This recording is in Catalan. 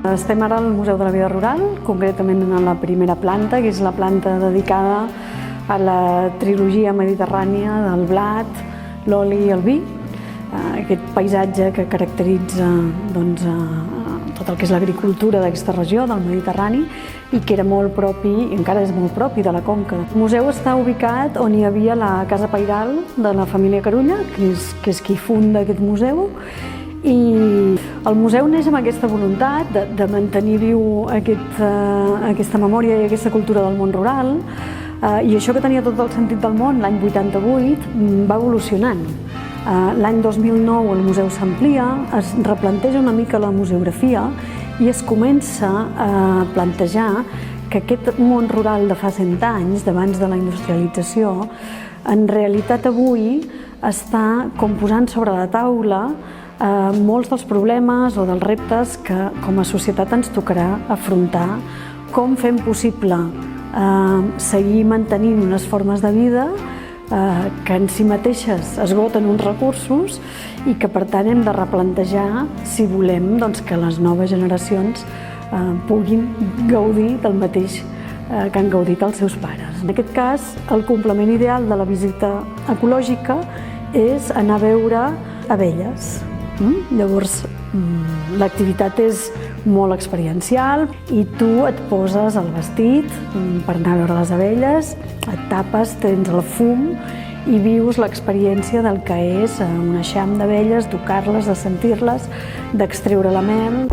Estem ara al Museu de la Vida Rural, concretament en la primera planta, que és la planta dedicada a la trilogia mediterrània del blat, l'oli i el vi. Aquest paisatge que caracteritza tot el que és l'agricultura d'aquesta regió, del Mediterrani, i que era molt propi, i encara és molt propi, de la Conca. El museu està ubicat on hi havia la casa pairal de la família Carulla, que és qui funda aquest museu, i el museu neix amb aquesta voluntat de mantenir viu aquesta memòria i aquesta cultura del món rural, i això que tenia tot el sentit del món l'any 88 va evolucionant. L'any 2009 el museu s'amplia, es replanteja una mica la museografia i es comença a plantejar que aquest món rural de fa 100 anys, d'abans de la industrialització, en realitat avui està com posant sobre la taula molts dels problemes o dels reptes que com a societat ens tocarà afrontar. Com fem possible seguir mantenint unes formes de vida que en si mateixes esgoten uns recursos i que per tant hem de replantejar si volem que les noves generacions puguin gaudir del mateix que han gaudit els seus pares. En aquest cas, el complement ideal de la visita ecològica és anar a veure abelles. Llavors, l'activitat és molt experiencial i tu et poses el vestit per anar a veure les abelles, et tapes, tens el fum i vius l'experiència del que és un eixam d'abelles, tocar-les, de sentir-les, d'extreure la mel.